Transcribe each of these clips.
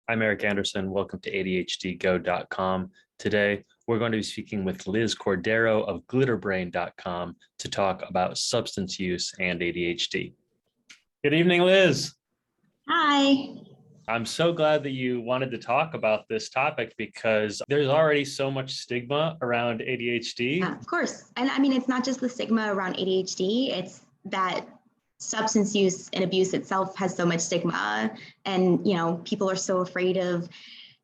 I'm Eric Anderson. Welcome to ADHDgo.com. Today, we're going to be speaking with Liz Cordeiro of glitterbrain.com to talk about substance use and ADHD. Good evening, Liz. Hi. I'm so glad that you wanted to talk about this topic because there's already so much stigma around ADHD. Yeah, of course. And I mean, it's not just the stigma around ADHD, it's that substance use and abuse itself has so much stigma. And, people are so afraid of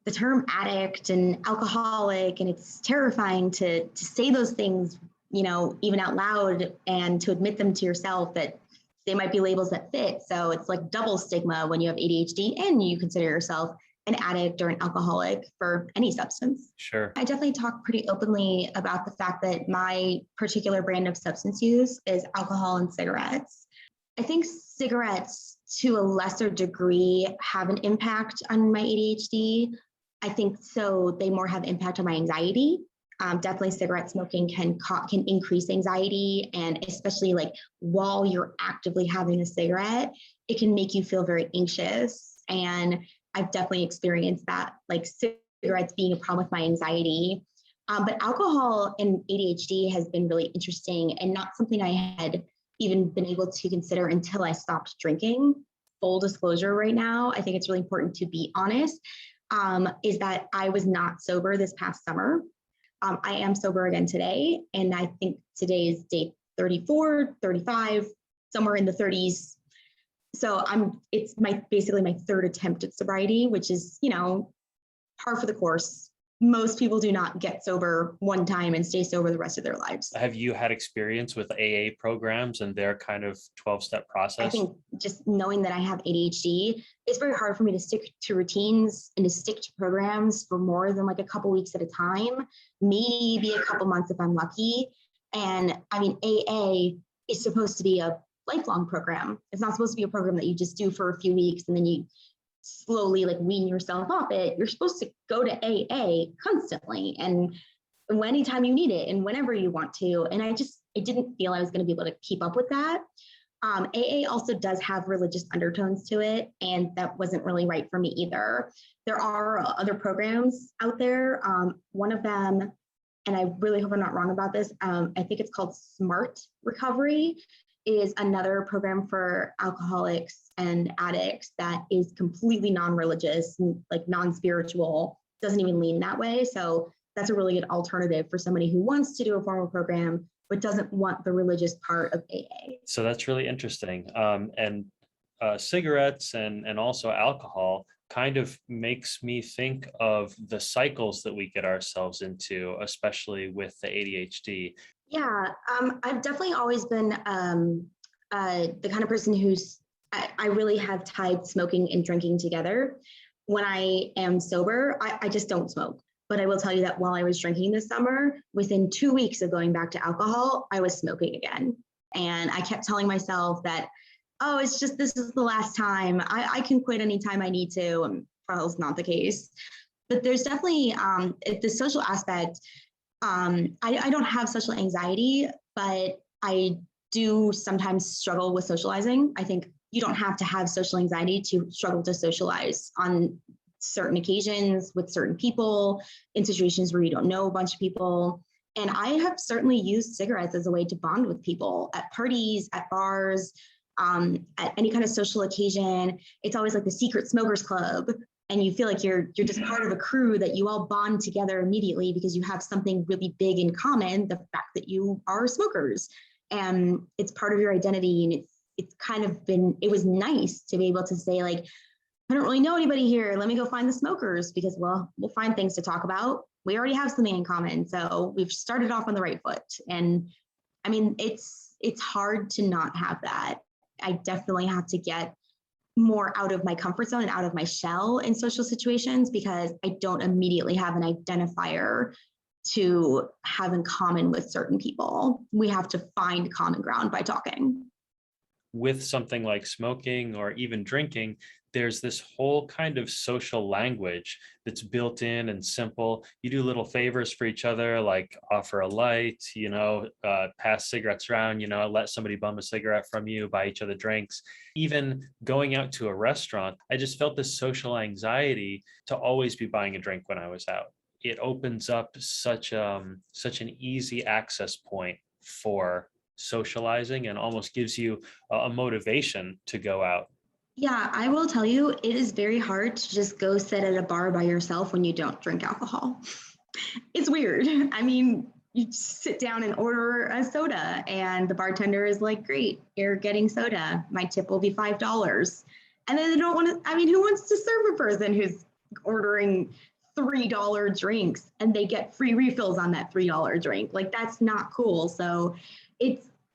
the term addict and alcoholic, and it's terrifying to say those things, even out loud, and to admit them to yourself that they might be labels that fit. So it's like double stigma when you have ADHD and you consider yourself an addict or an alcoholic for any substance. Sure. I definitely talk pretty openly about the fact that my particular brand of substance use is alcohol and cigarettes. I think cigarettes, to a lesser degree, have an impact on my ADHD. I think so they more have impact on my anxiety. Definitely cigarette smoking can increase anxiety, and especially like while you're actively having a cigarette, it can make you feel very anxious. And I've definitely experienced that, like cigarettes being a problem with my anxiety. But alcohol and ADHD has been really interesting and not something I had even been able to consider until I stopped drinking. Full disclosure right now, I think it's really important to be honest, is that I was not sober this past summer. I am sober again today, and I think today is day 34, 35, somewhere in the 30s. So it's basically my third attempt at sobriety, which is, par for the course. Most people do not get sober one time and stay sober the rest of their lives. Have you had experience with AA programs and their kind of 12-step process? I think just knowing that I have ADHD, it's very hard for me to stick to routines and to stick to programs for more than like a couple weeks at a time, maybe a couple months if I'm lucky. And I mean, AA is supposed to be a lifelong program. It's not supposed to be a program that you just do for a few weeks and then you slowly like wean yourself off it. You're supposed to go to AA constantly and anytime you need it and whenever you want to. And I didn't feel I was going to be able to keep up with that. AA also does have religious undertones to it, and that wasn't really right for me either. There are other programs out there. One of them, and I really hope I'm not wrong about this, I think it's called Smart Recovery, is another program for alcoholics and addicts that is completely non-religious, like non-spiritual, doesn't even lean that way. So that's a really good alternative for somebody who wants to do a formal program, but doesn't want the religious part of AA. So that's really interesting. And cigarettes and also alcohol kind of makes me think of the cycles that we get ourselves into, especially with the ADHD. Yeah, I've definitely always been the kind of person I really have tied smoking and drinking together. When I am sober, I just don't smoke. But I will tell you that while I was drinking this summer, within 2 weeks of going back to alcohol, I was smoking again. And I kept telling myself that, this is the last time. I can quit anytime I need to. And probably it's not the case. But there's definitely the social aspect. I don't have social anxiety, but I do sometimes struggle with socializing. I think you don't have to have social anxiety to struggle to socialize on certain occasions with certain people, in situations where you don't know a bunch of people. And I have certainly used cigarettes as a way to bond with people at parties, at bars, at any kind of social occasion. It's always like the secret smokers club. And you feel like you're just part of a crew that you all bond together immediately because you have something really big in common, the fact that you are smokers. And it's part of your identity. And it's kind of it was nice to be able to say, like, I don't really know anybody here. Let me go find the smokers because, well, we'll find things to talk about. We already have something in common. So we've started off on the right foot. And I mean, it's hard to not have that. I definitely have to get more out of my comfort zone and out of my shell in social situations because I don't immediately have an identifier to have in common with certain people. We have to find common ground by talking. With something like smoking or even drinking, there's this whole kind of social language that's built in and simple. You do little favors for each other, like offer a light, pass cigarettes around, let somebody bum a cigarette from you, buy each other drinks. Even going out to a restaurant, I just felt this social anxiety to always be buying a drink when I was out. It opens up such an easy access point for socializing and almost gives you a motivation to go out. Yeah, I will tell you, it is very hard to just go sit at a bar by yourself when you don't drink alcohol. It's weird. I mean, you sit down and order a soda, and the bartender is like, great, you're getting soda. My tip will be $5. And then they don't want to, I mean, who wants to serve a person who's ordering $3 drinks and they get free refills on that $3 drink? Like, that's not cool. So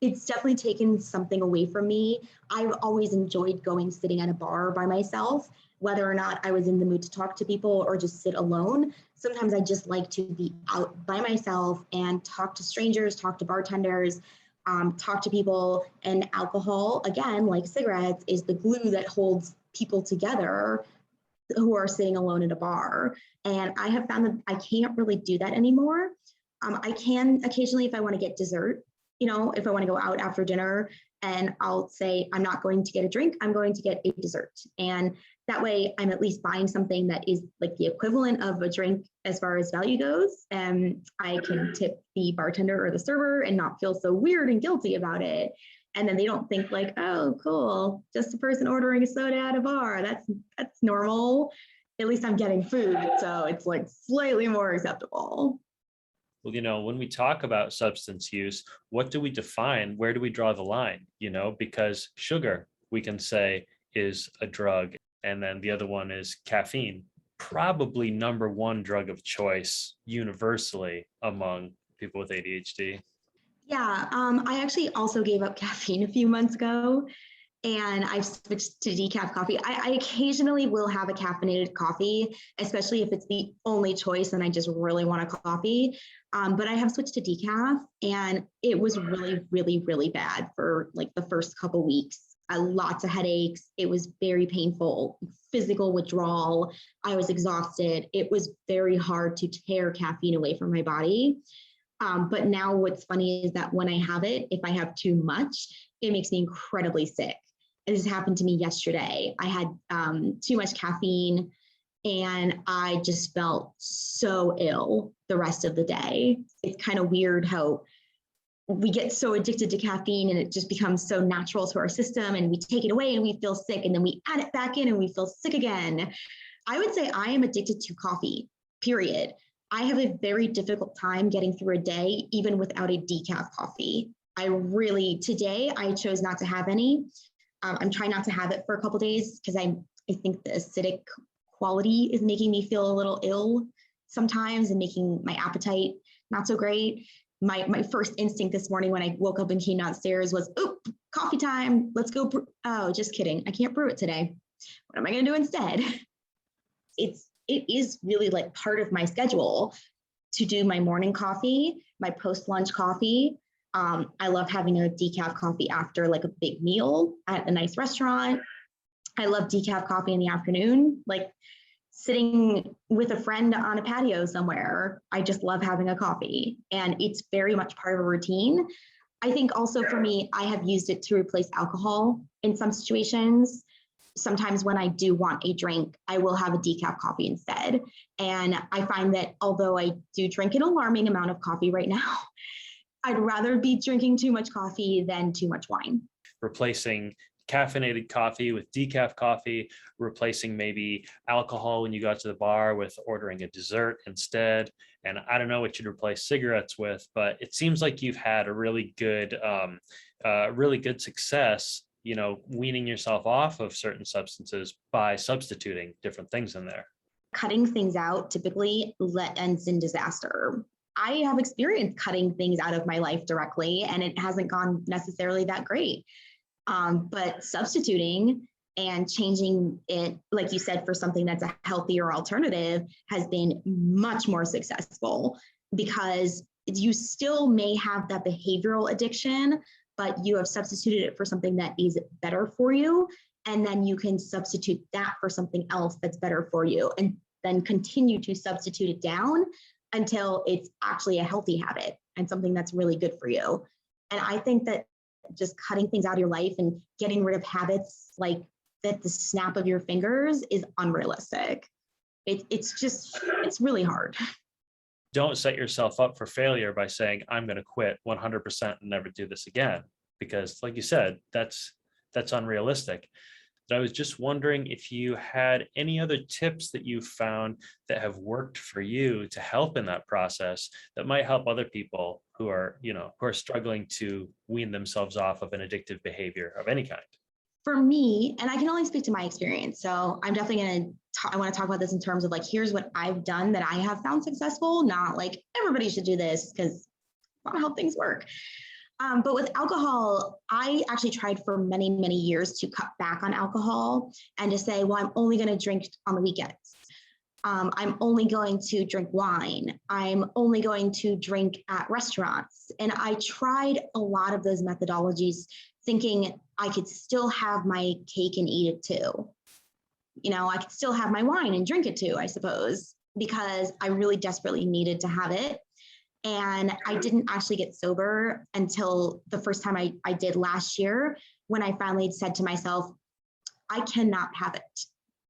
it's definitely taken something away from me. I've always enjoyed going sitting at a bar by myself, whether or not I was in the mood to talk to people or just sit alone. Sometimes I just like to be out by myself and talk to strangers, talk to bartenders, talk to people. And alcohol, again, like cigarettes, is the glue that holds people together who are sitting alone at a bar. And I have found that I can't really do that anymore. I can occasionally, if I want to get dessert, if I want to go out after dinner, and I'll say, I'm not going to get a drink, I'm going to get a dessert. And that way I'm at least buying something that is like the equivalent of a drink as far as value goes. And I can tip the bartender or the server and not feel so weird and guilty about it. And then they don't think like, oh, cool, just a person ordering a soda at a bar. That's normal. At least I'm getting food. So it's like slightly more acceptable. Well, when we talk about substance use, what do we define? Where do we draw the line? Because sugar, we can say, is a drug. And then the other one is caffeine, probably number one drug of choice universally among people with ADHD. Yeah, I actually also gave up caffeine a few months ago, and I've switched to decaf coffee. I occasionally will have a caffeinated coffee, especially if it's the only choice and I just really want a coffee. But I have switched to decaf, and it was really, really, really bad for like the first couple weeks. Lots of headaches. It was very painful, physical withdrawal. I was exhausted. It was very hard to tear caffeine away from my body. But now what's funny is that when I have it, if I have too much, it makes me incredibly sick. This happened to me yesterday. I had too much caffeine and I just felt so ill the rest of the day. It's kind of weird how we get so addicted to caffeine and it just becomes so natural to our system, and we take it away and we feel sick, and then we add it back in and we feel sick again. I would say I am addicted to coffee, period. I have a very difficult time getting through a day, even without a decaf coffee. Today I chose not to have any. I'm trying not to have it for a couple of days because I think the acidic quality is making me feel a little ill sometimes and making my appetite not so great. My first instinct this morning when I woke up and came downstairs was, oh, coffee time, let's go. Oh, just kidding. I can't brew it today. What am I going to do instead? It is really like part of my schedule to do my morning coffee, my post-lunch coffee. I love having a decaf coffee after like a big meal at a nice restaurant. I love decaf coffee in the afternoon, like sitting with a friend on a patio somewhere. I just love having a coffee, and it's very much part of a routine. I think also for me, I have used it to replace alcohol in some situations. Sometimes when I do want a drink, I will have a decaf coffee instead. And I find that although I do drink an alarming amount of coffee right now, I'd rather be drinking too much coffee than too much wine. Replacing caffeinated coffee with decaf coffee, replacing maybe alcohol when you go out to the bar with ordering a dessert instead. And I don't know what you'd replace cigarettes with, but it seems like you've had a really good success, weaning yourself off of certain substances by substituting different things in there. Cutting things out typically ends in disaster. I have experienced cutting things out of my life directly, and it hasn't gone necessarily that great. But substituting and changing it, like you said, for something that's a healthier alternative has been much more successful, because you still may have that behavioral addiction, but you have substituted it for something that is better for you. And then you can substitute that for something else that's better for you, and then continue to substitute it down until it's actually a healthy habit and something that's really good for you. And I think that just cutting things out of your life and getting rid of habits like that, the snap of your fingers, is unrealistic. It's really hard. Don't set yourself up for failure by saying, I'm going to quit 100% and never do this again. Because like you said, that's unrealistic. But I was just wondering if you had any other tips that you found that have worked for you to help in that process that might help other people who are struggling to wean themselves off of an addictive behavior of any kind. For me, and I can only speak to my experience, so I'm definitely I want to talk about this in terms of like, here's what I've done that I have found successful, not like everybody should do this, because that's not how things work. But with alcohol, I actually tried for many, many years to cut back on alcohol and to say, well, I'm only going to drink on the weekends. I'm only going to drink wine. I'm only going to drink at restaurants. And I tried a lot of those methodologies thinking I could still have my cake and eat it too. I could still have my wine and drink it too, I suppose, because I really desperately needed to have it. And I didn't actually get sober until the first time I did last year, when I finally said to myself, I cannot have it.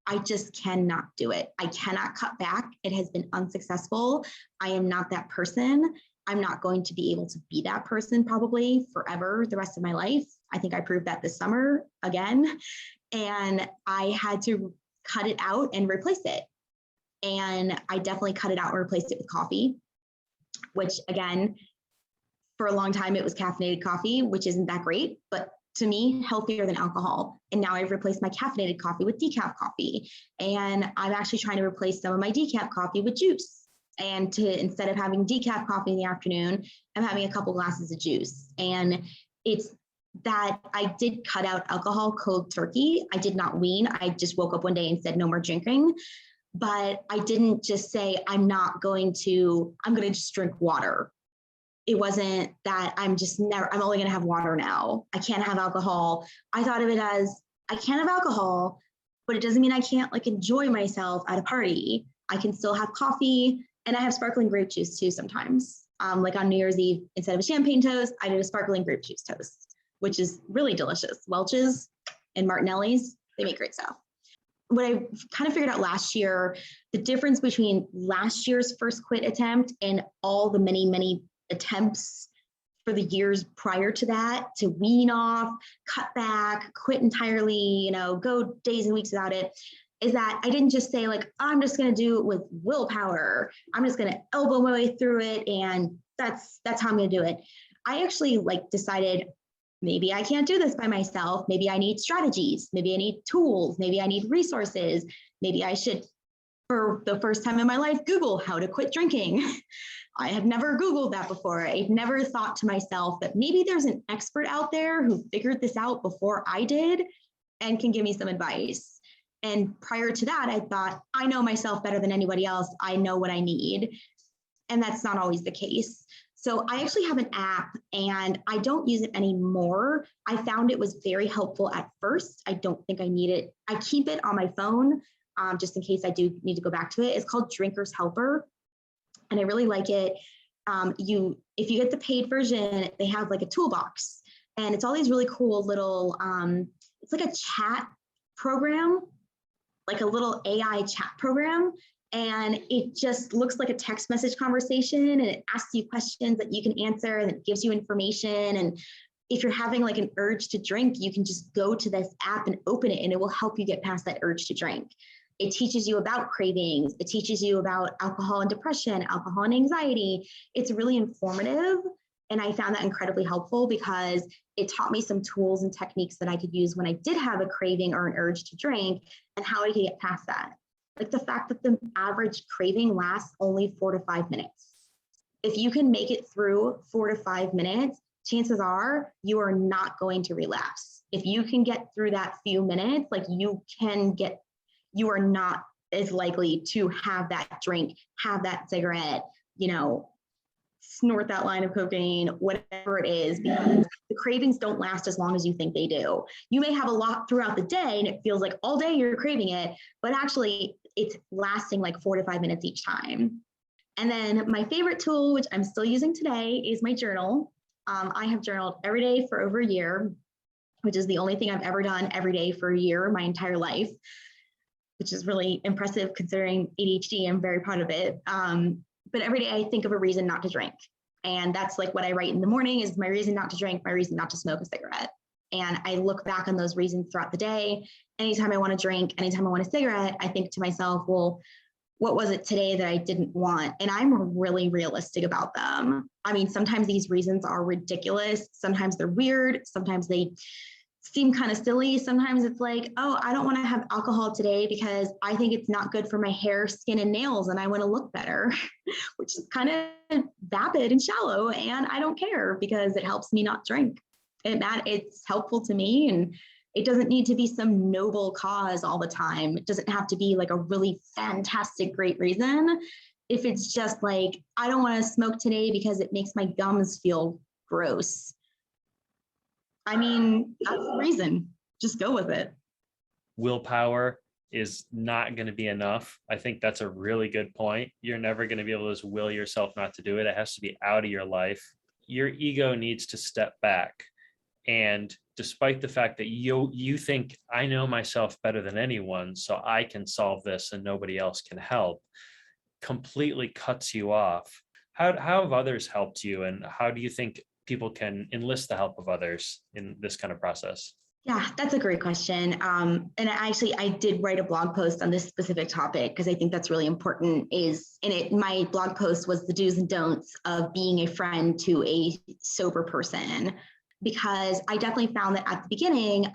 I just cannot do it. I cannot cut back. It has been unsuccessful. I am not that person. I'm not going to be able to be that person probably forever, the rest of my life. I think I proved that this summer again. And I had to cut it out and replace it. And I definitely cut it out and replaced it with coffee, which again, for a long time, it was caffeinated coffee, which isn't that great, but to me, healthier than alcohol. And now I've replaced my caffeinated coffee with decaf coffee. And I'm actually trying to replace some of my decaf coffee with juice. And instead of having decaf coffee in the afternoon, I'm having a couple glasses of juice. And it's that I did cut out alcohol cold turkey. I did not wean. I just woke up one day and said, no more drinking. But I didn't just say, I'm going to just drink water. It wasn't that I'm only going to have water now. I can't have alcohol. I thought of it as, I can't have alcohol, but it doesn't mean I can't enjoy myself at a party. I can still have coffee, and I have sparkling grape juice too sometimes. Like on New Year's Eve, instead of a champagne toast, I did a sparkling grape juice toast, which is really delicious. Welch's and Martinelli's, they make great stuff. What I kind of figured out last year, the difference between last year's first quit attempt and all the many, many attempts for the years prior to that, to wean off, cut back, quit entirely, go days and weeks without it, is that I didn't just say I'm just going to do it with willpower. I'm just going to elbow my way through it. And that's how I'm going to do it. I actually decided, maybe I can't do this by myself. Maybe I need strategies. Maybe I need tools. Maybe I need resources. Maybe I should, for the first time in my life, Google how to quit drinking. I have never Googled that before. I've never thought to myself that maybe there's an expert out there who figured this out before I did and can give me some advice. And prior to that, I thought, I know myself better than anybody else. I know what I need. And that's not always the case. So I actually have an app, and I don't use it anymore. I found it was very helpful at first. I don't think I need it. I keep it on my phone just in case I do need to go back to it. It's called Drinker's Helper, and I really like it. If you get the paid version, they have a toolbox, and it's all these really cool little, it's like a chat program, like a little AI chat program. And it just looks like a text message conversation, and it asks you questions that you can answer, and it gives you information. And if you're having an urge to drink, you can just go to this app and open it, and it will help you get past that urge to drink. It teaches you about cravings. It teaches you about alcohol and depression, alcohol and anxiety. It's really informative. And I found that incredibly helpful because it taught me some tools and techniques that I could use when I did have a craving or an urge to drink, and how I could get past that. Like the fact that the average craving lasts only 4 to 5 minutes. If you can make it through 4 to 5 minutes, chances are you are not going to relapse. If you can get through that few minutes, you are not as likely to have that drink, have that cigarette, snort that line of cocaine, whatever it is, because the cravings don't last as long as you think they do. You may have a lot throughout the day and it feels like all day you're craving it, but actually it's lasting like 4 to 5 minutes each time. And then my favorite tool, which I'm still using today, is my journal. I have journaled every day for over a year, which is the only thing I've ever done every day for a year, my entire life, which is really impressive considering ADHD. I'm very proud of it. But every day I think of a reason not to drink. And that's like what I write in the morning is my reason not to drink, my reason not to smoke a cigarette. And I look back on those reasons throughout the day. Anytime I want to drink, anytime I want a cigarette, I think to myself, well, what was it today that I didn't want? And I'm really realistic about them. I mean, sometimes these reasons are ridiculous. Sometimes they're weird. Sometimes they seem kind of silly. Sometimes it's like, oh, I don't want to have alcohol today because I think it's not good for my hair, skin, and nails, and I want to look better, which is kind of vapid and shallow. And I don't care because it helps me not drink. And that it's helpful to me. And it doesn't need to be some noble cause all the time. It doesn't have to be like a really fantastic, great reason. If it's just like, I don't want to smoke today because it makes my gums feel gross. I mean, that's the reason. Just go with it. Willpower is not going to be enough. I think that's a really good point. You're never going to be able to just will yourself not to do it. It has to be out of your life. Your ego needs to step back. And despite the fact that you think, I know myself better than anyone, so I can solve this and nobody else can help, completely cuts you off. How have others helped you? And how do you think people can enlist the help of others in this kind of process? Yeah, that's a great question. And I did write a blog post on this specific topic because I think that's really important. My blog post was the do's and don'ts of being a friend to a sober person, because I definitely found that at the beginning,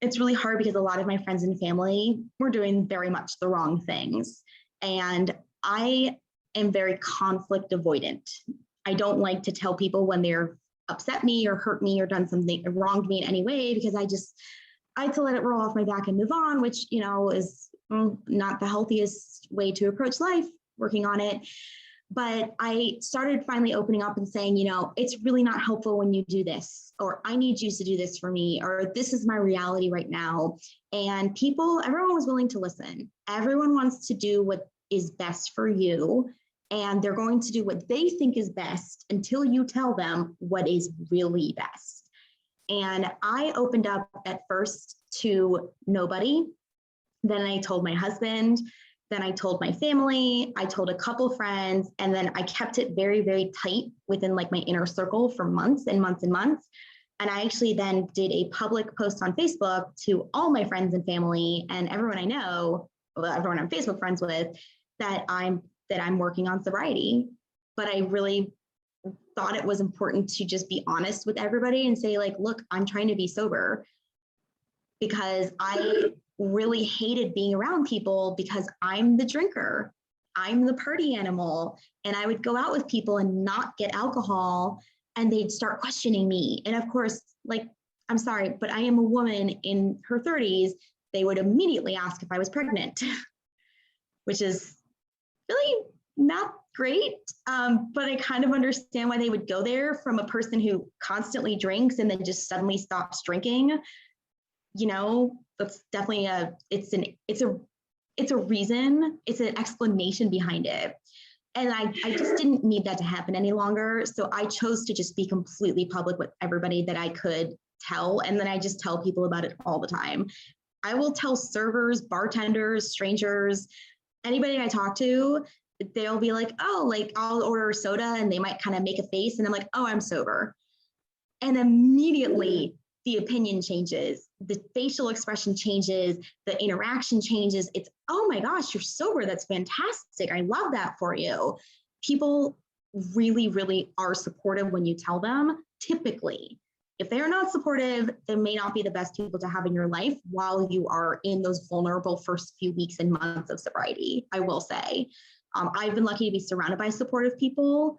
it's really hard because a lot of my friends and family were doing very much the wrong things. And I am very conflict avoidant. I don't like to tell people when they're upset me or hurt me or done something wrong to me in any way, because I like to let it roll off my back and move on, which, is not the healthiest way to approach life, working on it. But I started finally opening up and saying, it's really not helpful when you do this, or I need you to do this for me, or this is my reality right now. And everyone was willing to listen. Everyone wants to do what is best for you. And they're going to do what they think is best until you tell them what is really best. And I opened up at first to nobody. Then I told my husband. Then I told my family. I told a couple friends. And then I kept it very, very tight within like my inner circle for months and months and months. And I actually then did a public post on Facebook to all my friends and family and everyone I know, everyone I'm Facebook friends with, that I'm working on sobriety. But I really thought it was important to just be honest with everybody and say, like, look, I'm trying to be sober, because I really hated being around people because I'm the drinker. I'm the party animal. And I would go out with people and not get alcohol, and they'd start questioning me. And of course, like, I'm sorry, but I am a woman in her 30s. They would immediately ask if I was pregnant, which is really not great. But I kind of understand why they would go there from a person who constantly drinks and then just suddenly stops drinking. That's definitely it's a reason, it's an explanation behind it. And I just didn't need that to happen any longer. So I chose to just be completely public with everybody that I could tell. And then I just tell people about it all the time. I will tell servers, bartenders, strangers, anybody I talk to. They'll be like, oh, like I'll order a soda, and they might kind of make a face, and I'm like, oh, I'm sober. And immediately the opinion changes, the facial expression changes, the interaction changes. It's, oh my gosh, you're sober. That's fantastic. I love that for you. People really, really are supportive when you tell them. Typically, if they're not supportive, they may not be the best people to have in your life while you are in those vulnerable first few weeks and months of sobriety, I will say. I've been lucky to be surrounded by supportive people.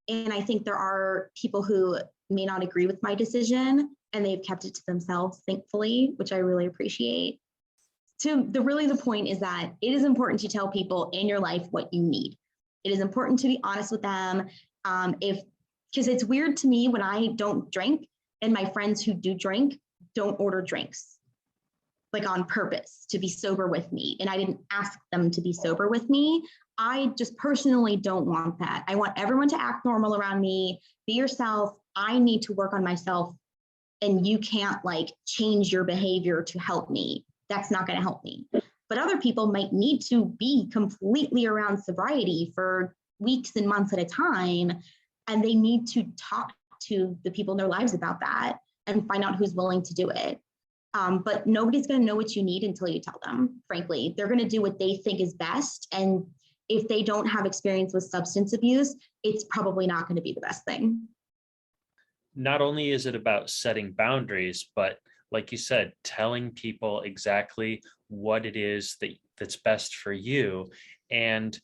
And I think there are people who may not agree with my decision, and they've kept it to themselves, thankfully, which I really appreciate. The point is that it is important to tell people in your life what you need. It is important to be honest with them Because it's weird to me when I don't drink and my friends who do drink don't order drinks, like on purpose to be sober with me. And I didn't ask them to be sober with me. I just personally don't want that. I want everyone to act normal around me, be yourself. I need to work on myself, and you can't like change your behavior to help me. That's not going to help me. But other people might need to be completely around sobriety for weeks and months at a time, and they need to talk to the people in their lives about that and find out who's willing to do it. But nobody's going to know what you need until you tell them, frankly. They're going to do what they think is best. And if they don't have experience with substance abuse, it's probably not going to be the best thing. Not only is it about setting boundaries, but like you said, telling people exactly what it is that's best for you, and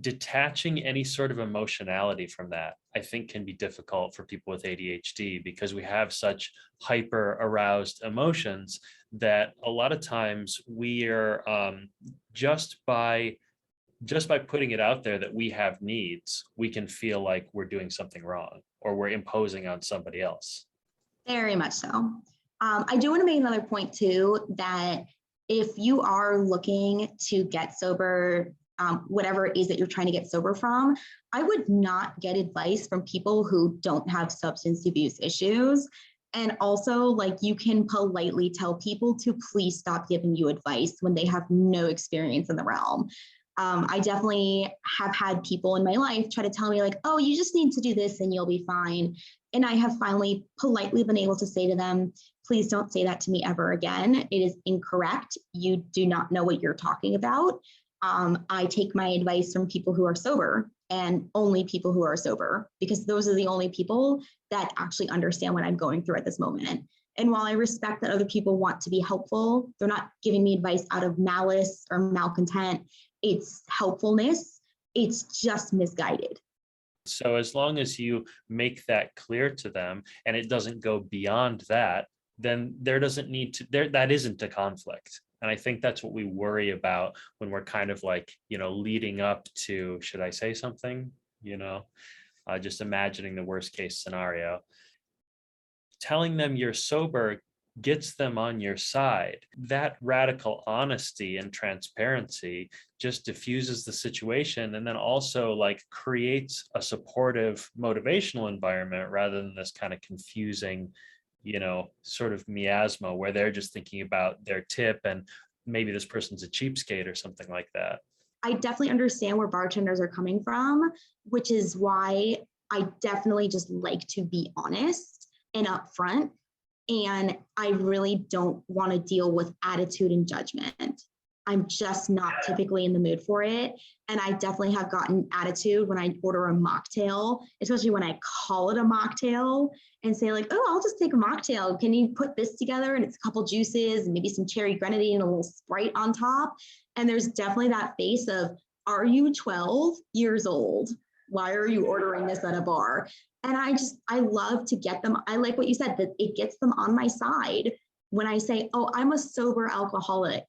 detaching any sort of emotionality from that, I think can be difficult for people with ADHD, because we have such hyper aroused emotions that a lot of times we are just by putting it out there that we have needs, we can feel like we're doing something wrong or we're imposing on somebody else. Very much so. I do want to make another point too, that if you are looking to get sober, whatever it is that you're trying to get sober from, I would not get advice from people who don't have substance abuse issues. And also, like, you can politely tell people to please stop giving you advice when they have no experience in the realm. I definitely have had people in my life try to tell me like, oh, you just need to do this and you'll be fine. And I have finally politely been able to say to them, please don't say that to me ever again. It is incorrect. You do not know what you're talking about. I take my advice from people who are sober, and only people who are sober, because those are the only people that actually understand what I'm going through at this moment. And while I respect that other people want to be helpful, they're not giving me advice out of malice or malcontent. It's helpfulness. It's just misguided. So as long as you make that clear to them and it doesn't go beyond that, then there doesn't need to, that isn't a conflict. And I think that's what we worry about when we're kind of like, leading up to, should I say something? Just imagining the worst case scenario. Telling them you're sober gets them on your side. That radical honesty and transparency just diffuses the situation, and then also like creates a supportive, motivational environment rather than this kind of confusing, sort of miasma where they're just thinking about their tip and maybe this person's a cheapskate or something like that. I definitely understand where bartenders are coming from, which is why I definitely just like to be honest and upfront. And I really don't want to deal with attitude and judgment. I'm just not typically in the mood for it. And I definitely have gotten attitude when I order a mocktail, especially when I call it a mocktail and say like, oh, I'll just take a mocktail. Can you put this together? And it's a couple juices and maybe some cherry grenadine and a little Sprite on top. And there's definitely that face of, are you 12 years old? Why are you ordering this at a bar? And I love to get them. I like what you said, that it gets them on my side when I say, oh, I'm a sober alcoholic,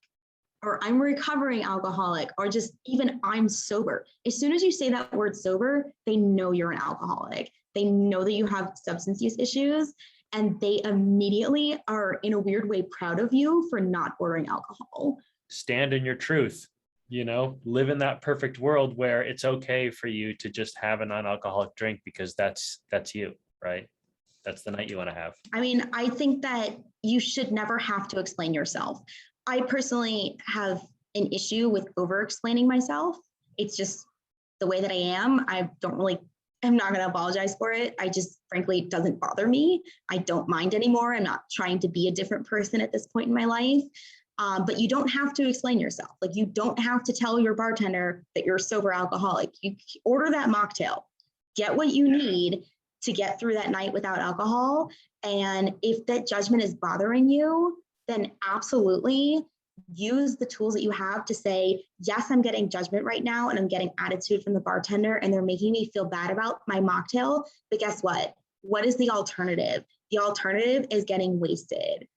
or I'm a recovering alcoholic, or just even I'm sober. As soon as you say that word sober, they know you're an alcoholic. They know that you have substance use issues, and they immediately are in a weird way proud of you for not ordering alcohol. Stand in your truth. Live in that perfect world where it's okay for you to just have a non-alcoholic drink because that's you, right? That's the night you want to have. I mean, I think that you should never have to explain yourself. I personally have an issue with over-explaining myself. It's just the way that I am. I'm not going to apologize for it. I just, frankly, it doesn't bother me. I don't mind anymore. I'm not trying to be a different person at this point in my life. But you don't have to explain yourself. Like, you don't have to tell your bartender that you're a sober alcoholic. You order that mocktail, get what you need to get through that night without alcohol. And if that judgment is bothering you, then absolutely use the tools that you have to say, yes, I'm getting judgment right now, and I'm getting attitude from the bartender, and they're making me feel bad about my mocktail. But guess what? What is the alternative? The alternative is getting wasted.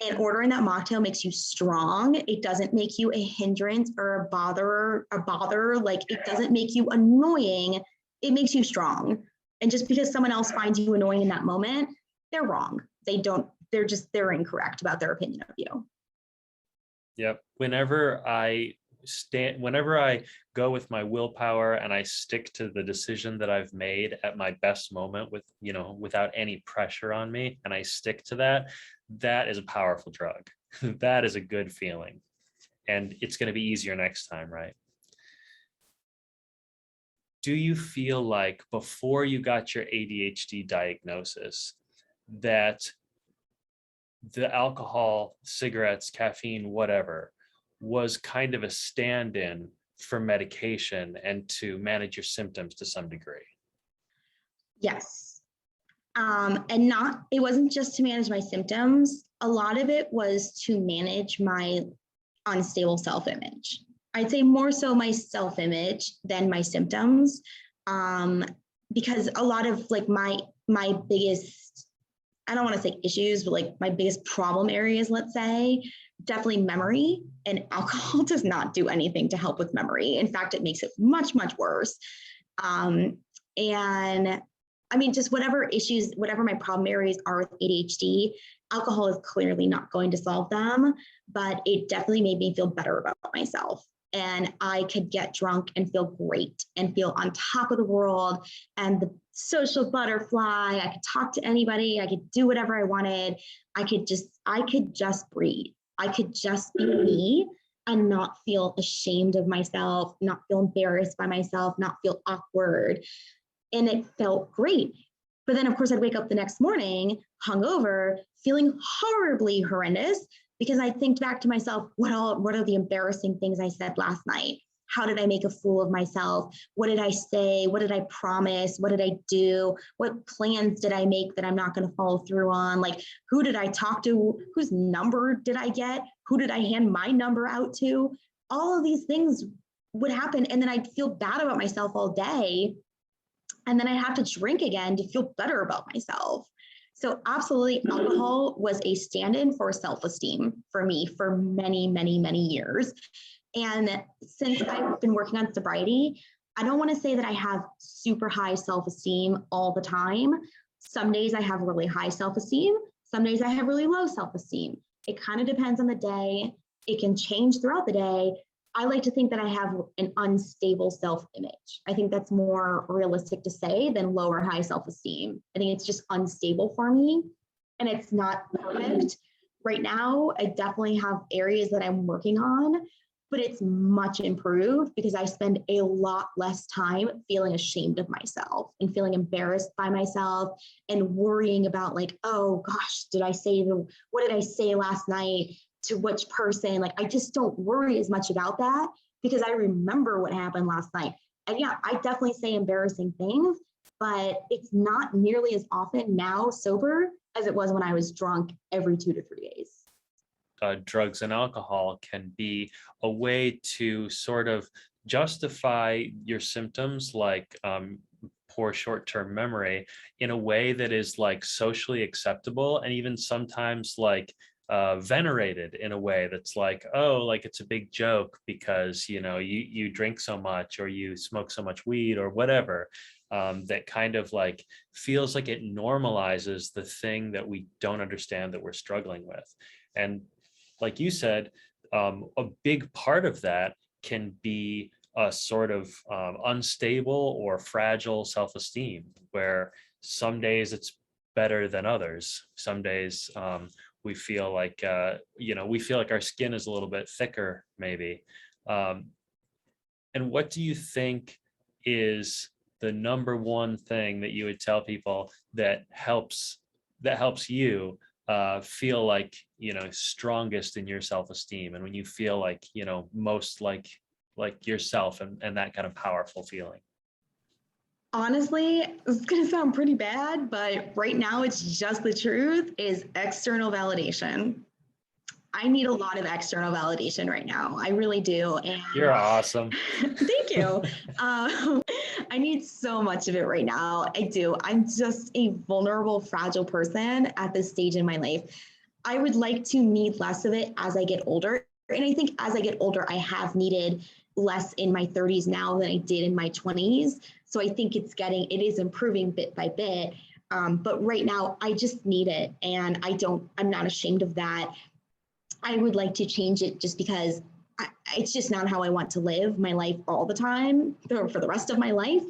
And ordering that mocktail makes you strong. It doesn't make you a hindrance or a bother. Like, it doesn't make you annoying. It makes you strong. And just because someone else finds you annoying in that moment, they're wrong. They're incorrect about their opinion of you. Yep. Whenever I go with my willpower and I stick to the decision that I've made at my best moment without any pressure on me, and I stick to that, that is a powerful drug. That is a good feeling. And it's going to be easier next time, right? Do you feel like before you got your ADHD diagnosis that the alcohol, cigarettes, caffeine, whatever, was kind of a stand-in for medication and to manage your symptoms to some degree? Yes. It wasn't just to manage my symptoms. A lot of it was to manage my unstable self-image. I'd say more so my self-image than my symptoms, because a lot of like my biggest, I don't want to say issues, but like my biggest problem areas, let's say, definitely memory, and alcohol does not do anything to help with memory. In fact, it makes it much, much worse. And I mean, just whatever my problem areas are with ADHD, alcohol is clearly not going to solve them, but it definitely made me feel better about myself. And I could get drunk and feel great and feel on top of the world and the social butterfly. I could talk to anybody. I could do whatever I wanted. I could just breathe. I could just be me and not feel ashamed of myself, not feel embarrassed by myself, not feel awkward. And it felt great. But then, of course, I'd wake up the next morning hungover, feeling horribly horrendous, because I think back to myself, what are the embarrassing things I said last night? How did I make a fool of myself? What did I say? What did I promise? What did I do? What plans did I make that I'm not going to follow through on? Like, who did I talk to? Whose number did I get? Who did I hand my number out to? All of these things would happen. And then I'd feel bad about myself all day. And then I have to drink again to feel better about myself. So absolutely, alcohol was a stand-in for self-esteem for me for many, many, many years. And since I've been working on sobriety, I don't want to say that I have super high self-esteem all the time. Some days I have really high self-esteem. Some days I have really low self-esteem. It kind of depends on the day. It can change throughout the day. I like to think that I have an unstable self-image. I think that's more realistic to say than low or high self-esteem. I think it's just unstable for me, and it's not perfect. Right now, I definitely have areas that I'm working on, but it's much improved because I spend a lot less time feeling ashamed of myself and feeling embarrassed by myself and worrying about like, oh gosh, what did I say last night? To which person? Like, I just don't worry as much about that because I remember what happened last night. And yeah, I definitely say embarrassing things, but it's not nearly as often now sober as it was when I was drunk every 2 to 3 days. Drugs and alcohol can be a way to sort of justify your symptoms, like poor short-term memory, in a way that is like socially acceptable and even sometimes like venerated in a way that's like, oh, like it's a big joke because you drink so much or you smoke so much weed or whatever, that kind of like feels like it normalizes the thing that we don't understand that we're struggling with. And like you said, a big part of that can be a sort of unstable or fragile self-esteem, where some days it's better than others. Some days we feel like our skin is a little bit thicker, maybe. And what do you think is the number one thing that you would tell people that helps you feel like, strongest in your self-esteem, and when you feel like, most like yourself and that kind of powerful feeling? Honestly, it's going to sound pretty bad, but right now it's just the truth, is external validation. I need a lot of external validation right now. I really do. And you're awesome. Thank you. I need so much of it right now. I do. I'm just a vulnerable, fragile person at this stage in my life. I would like to need less of it as I get older. And I think as I get older, I have needed less in my 30s now than I did in my 20s. So I think it is improving bit by bit. But right now I just need it. And I'm not ashamed of that. I would like to change it just because it's just not how I want to live my life all the time for the rest of my life.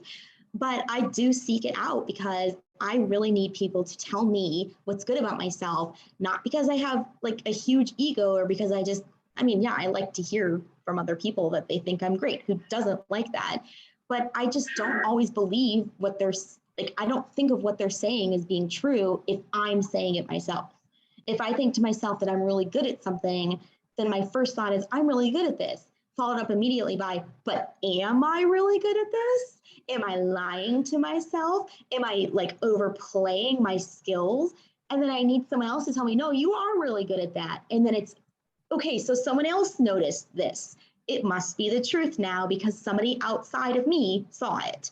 But I do seek it out because I really need people to tell me what's good about myself, not because I have like a huge ego or because I like to hear from other people that they think I'm great. Who doesn't like that? But I just don't always believe what they're like. I don't think of what they're saying as being true if I'm saying it myself. If I think to myself that I'm really good at something, then my first thought is, I'm really good at this, followed up immediately by, but am I really good at this? Am I lying to myself? Am I like overplaying my skills? And then I need someone else to tell me, no, you are really good at that. And then it's, okay, so someone else noticed this. It must be the truth now because somebody outside of me saw it.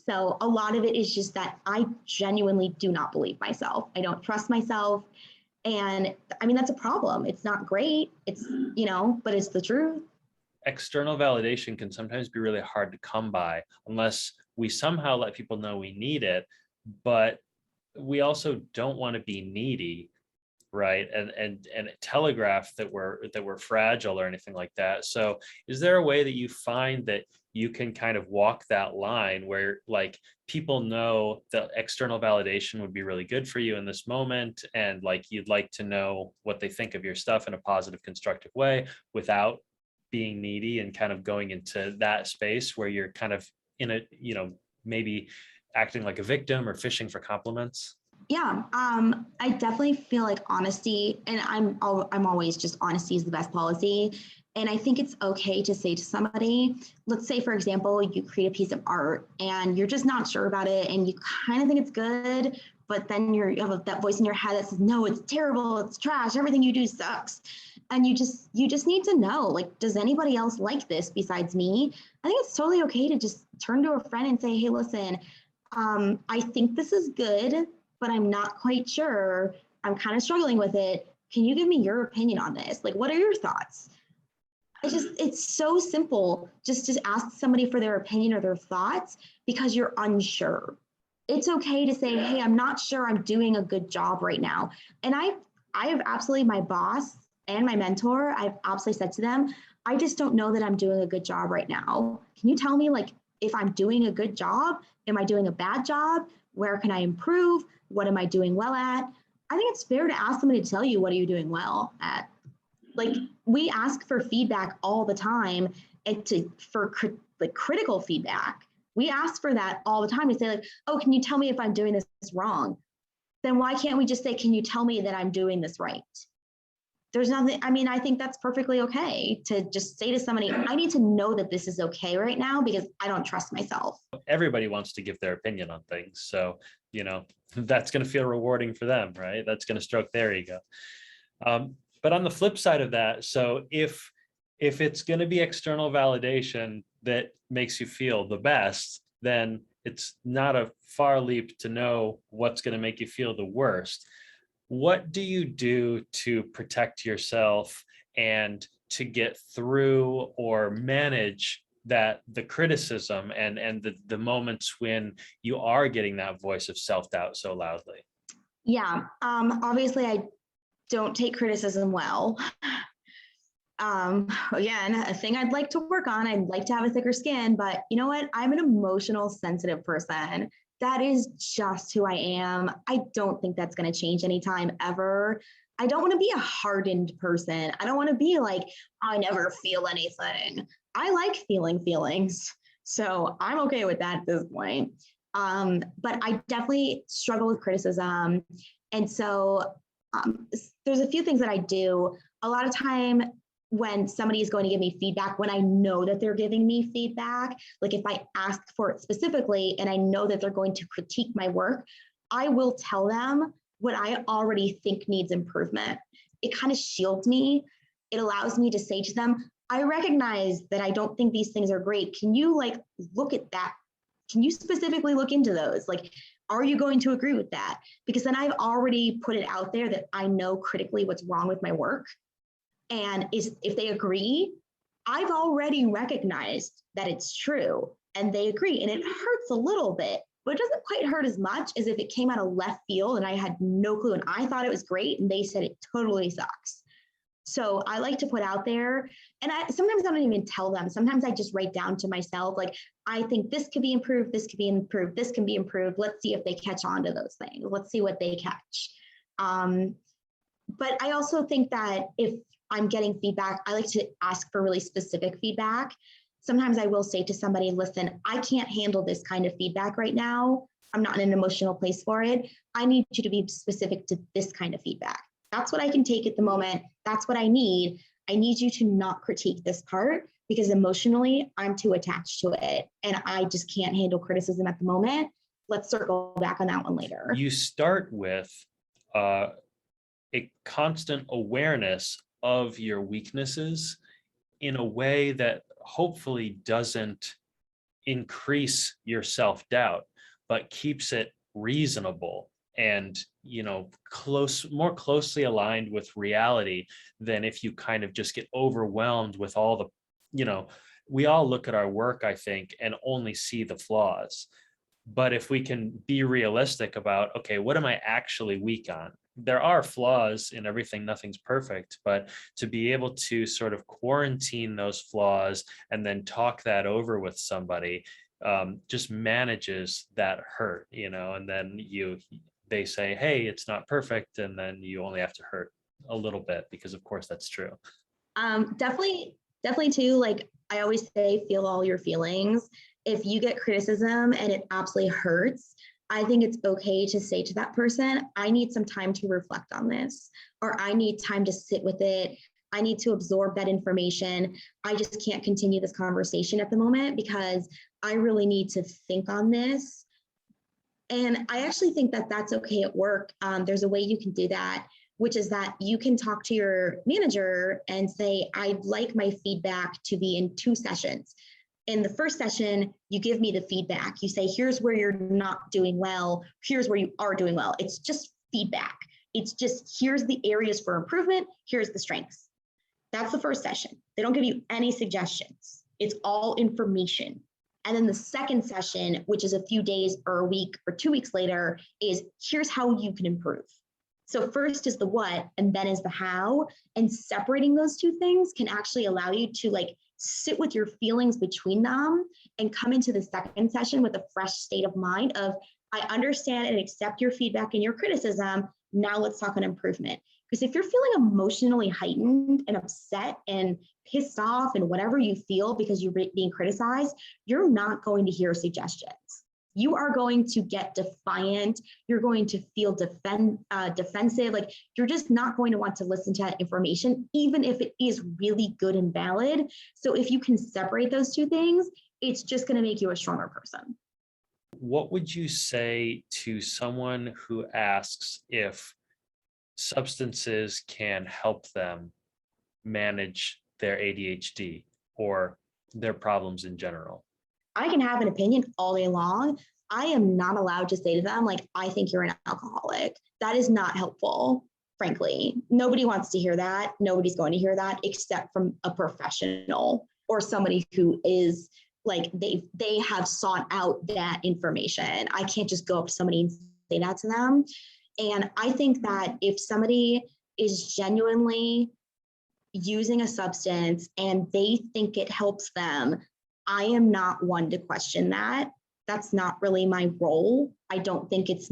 So a lot of it is just that I genuinely do not believe myself. I don't trust myself. And I mean, that's a problem. It's not great. It's, but it's the truth. External validation can sometimes be really hard to come by unless we somehow let people know we need it, but we also don't want to be needy, right? And telegraph that we're fragile or anything like that. So is there a way that you find that you can kind of walk that line where like people know that external validation would be really good for you in this moment, and like you'd like to know what they think of your stuff in a positive, constructive way without being needy and kind of going into that space where you're kind of in a, maybe acting like a victim or fishing for compliments? Yeah, I definitely feel like honesty, and I'm always just honesty is the best policy. And I think it's okay to say to somebody, let's say, for example, you create a piece of art and you're just not sure about it and you kind of think it's good, but then you have that voice in your head that says, no, it's terrible, it's trash, everything you do sucks. And you just need to know, like, does anybody else like this besides me? I think it's totally okay to just turn to a friend and say, hey, listen, I think this is good, but I'm not quite sure. I'm kind of struggling with it. Can you give me your opinion on this? Like, what are your thoughts? It's so simple just to ask somebody for their opinion or their thoughts because you're unsure. It's okay to say, hey, I'm not sure I'm doing a good job right now. And I have absolutely, my boss and my mentor, I've absolutely said to them, I just don't know that I'm doing a good job right now. Can you tell me, like, if I'm doing a good job? Am I doing a bad job? Where can I improve? What am I doing well at? I think it's fair to ask somebody to tell you, what are you doing well at? Like, we ask for feedback all the time, and for critical feedback. We ask for that all the time to say, like, oh, can you tell me if I'm doing this wrong? Then why can't we just say, can you tell me that I'm doing this right? There's nothing, I mean, I think that's perfectly okay to just say to somebody, I need to know that this is okay right now because I don't trust myself. Everybody wants to give their opinion on things. So, that's going to feel rewarding for them, right? That's going to stroke their ego. But on the flip side of that, so if it's going to be external validation that makes you feel the best, then it's not a far leap to know what's going to make you feel the worst. What do you do to protect yourself and to get through or manage the criticism and the moments when you are getting that voice of self-doubt so loudly? Yeah, obviously I don't take criticism well. Again, a thing I'd like to work on. I'd like to have a thicker skin, but you know what? I'm an emotional, sensitive person. That is just who I am. I don't think that's going to change anytime ever. I don't want to be a hardened person. I don't want to be like, I never feel anything. I like feeling feelings. So I'm okay with that at this point. But I definitely struggle with criticism. And so there's a few things that I do. A lot of time when somebody is going to give me feedback, when I know that they're giving me feedback, like if I ask for it specifically and I know that they're going to critique my work, I will tell them what I already think needs improvement. It kind of shields me. It allows me to say to them, I recognize that I don't think these things are great. Can you look at that? Can you specifically look into those? Like, Are you going to agree with that? Because then I've already put it out there that I know critically what's wrong with my work. And if they agree, I've already recognized that it's true and they agree. And it hurts a little bit, but it doesn't quite hurt as much as if it came out of left field and I had no clue and I thought it was great and they said it totally sucks. So I like to put out there, and sometimes I don't even tell them. Sometimes I just write down to myself, like, I think this could be improved, this could be improved, this can be improved. Let's see if they catch on to those things. Let's see what they catch. But I also think that if I'm getting feedback, I like to ask for really specific feedback. Sometimes I will say to somebody, listen, I can't handle this kind of feedback right now. I'm not in an emotional place for it. I need you to be specific to this kind of feedback. That's what I can take at the moment. That's what I need. I need you to not critique this part because emotionally I'm too attached to it and I just can't handle criticism at the moment. Let's circle back on that one later. You start with a constant awareness of your weaknesses in a way that hopefully doesn't increase your self-doubt, but keeps it reasonable and, more closely aligned with reality than if you kind of just get overwhelmed with all the, we all look at our work, I think, and only see the flaws. But if we can be realistic about, okay, what am I actually weak on? There are flaws in everything, nothing's perfect, but to be able to sort of quarantine those flaws and then talk that over with somebody just manages that hurt, and then they say, hey, it's not perfect. And then you only have to hurt a little bit because of course that's true. Definitely too. Like I always say, feel all your feelings. If you get criticism and it absolutely hurts, I think it's okay to say to that person, I need some time to reflect on this, or I need time to sit with it. I need to absorb that information. I just can't continue this conversation at the moment because I really need to think on this. And I actually think that that's okay at work. There's a way you can do that, which is that you can talk to your manager and say, I'd like my feedback to be in 2 sessions. In the first session, you give me the feedback. You say, here's where you're not doing well. Here's where you are doing well. It's just feedback. It's just, here's the areas for improvement. Here's the strengths. That's the first session. They don't give you any suggestions. It's all information. And then the second session, which is a few days or a week or 2 weeks later, is here's how you can improve. So first is the what, and then is the how. And separating those 2 things can actually allow you to sit with your feelings between them and come into the second session with a fresh state of mind of, I understand and accept your feedback and your criticism. Now let's talk on improvement. Because if you're feeling emotionally heightened and upset and pissed off and whatever you feel because you're being criticized, you're not going to hear suggestions. You are going to get defiant. You're going to feel defensive. You're just not going to want to listen to that information, even if it is really good and valid. So if you can separate those 2 things, it's just going to make you a stronger person. What would you say to someone who asks if substances can help them manage their ADHD or their problems in general? I can have an opinion all day long. I am not allowed to say to them, I think you're an alcoholic. That is not helpful, frankly. Nobody wants to hear that. Nobody's going to hear that except from a professional or somebody who is they have sought out that information. I can't just go up to somebody and say that to them. And I think that if somebody is genuinely using a substance and they think it helps them, I am not one to question that. That's not really my role. I don't think it's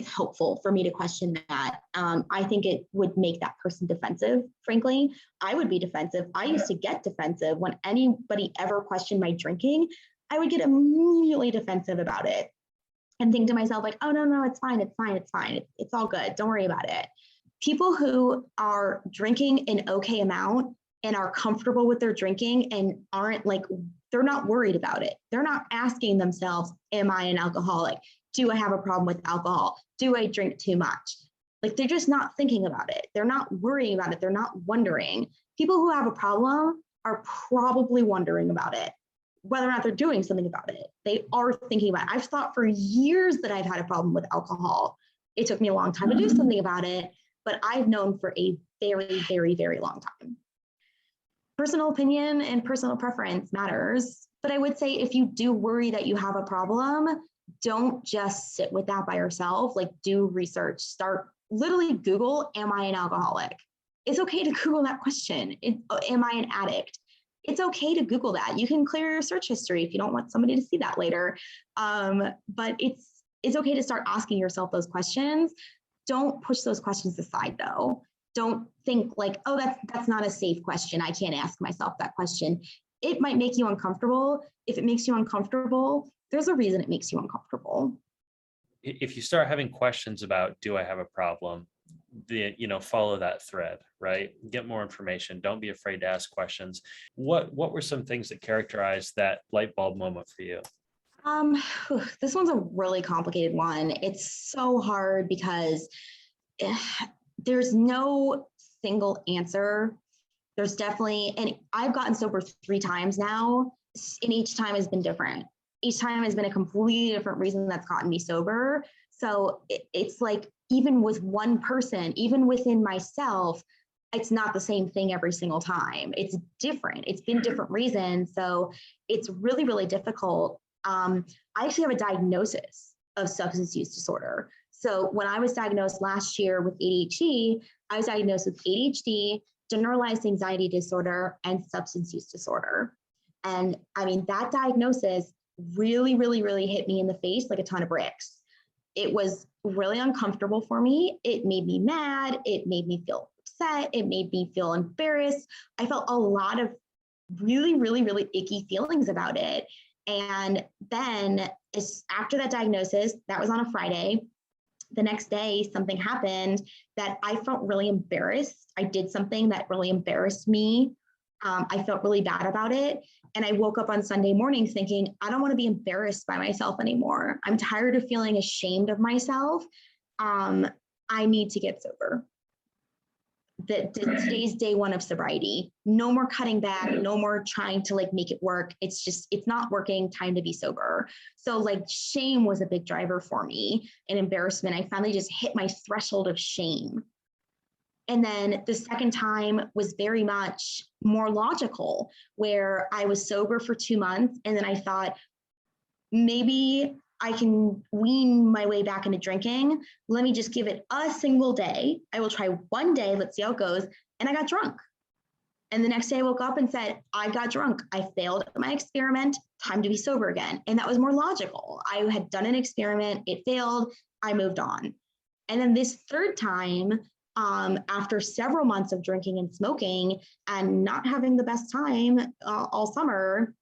helpful for me to question that. I think it would make that person defensive, frankly. I would be defensive. I used to get defensive when anybody ever questioned my drinking. I would get immediately defensive about it and think to myself, oh, no, it's fine. It's all good. Don't worry about it. People who are drinking an okay amount and are comfortable with their drinking and aren't they're not worried about it. They're not asking themselves, am I an alcoholic? Do I have a problem with alcohol? Do I drink too much? They're just not thinking about it. They're not worrying about it. They're not wondering. People who have a problem are probably wondering about it. whether or not they're doing something about it. They are thinking about it. I've thought for years that I've had a problem with alcohol. It took me a long time to do something about it, but I've known for a very, very, very long time. Personal opinion and personal preference matters, but I would say if you do worry that you have a problem, don't just sit with that by yourself. Like, do research, start literally Google, am I an alcoholic? It's okay to Google that question. Am I an addict? It's okay to Google that. You can clear your search history if you don't want somebody to see that later. But it's okay to start asking yourself those questions. Don't push those questions aside though. Don't think like, oh, that's not a safe question. I can't ask myself that question. It might make you uncomfortable. If it makes you uncomfortable, there's a reason it makes you uncomfortable. If you start having questions about, do I have a problem? Follow that thread, right? Get more information. Don't be afraid to ask questions. What were some things that characterized that light bulb moment for you? This one's a really complicated one. It's so hard because there's no single answer. There's definitely, and I've gotten sober 3 times now, and each time has been different. Each time has been a completely different reason that's gotten me sober. So it's like, even with one person, even within myself, it's not the same thing every single time. It's different. It's been different reasons. So it's really, really difficult. I actually have a diagnosis of substance use disorder. So when I was diagnosed last year with ADHD, I was diagnosed with ADHD, generalized anxiety disorder, and substance use disorder. And I mean, that diagnosis really, really, really hit me in the face like a ton of bricks. It was really uncomfortable for me. It made me mad. It made me feel upset. It made me feel embarrassed. I felt a lot of really, really, really icky feelings about it. And then after that diagnosis, that was on a Friday. The next day, something happened that I felt really embarrassed. I did something that really embarrassed me. I felt really bad about it. And I woke up on Sunday morning thinking, I don't want to be embarrassed by myself anymore. I'm tired of feeling ashamed of myself. I need to get sober. Today's day 1 of sobriety. No more cutting back, no more trying to like make it work. It's not working, time to be sober. So like shame was a big driver for me, and embarrassment. I finally just hit my threshold of shame. And then the second time was very much more logical, where I was sober for 2 months. And then I thought, maybe I can wean my way back into drinking. Let me just give it a single day. I will try one day. Let's see how it goes. And I got drunk. And the next day I woke up and said, I got drunk. I failed at my experiment. Time to be sober again. And that was more logical. I had done an experiment. It failed. I moved on. And then this third time, after several months of drinking and smoking and not having the best time all summer,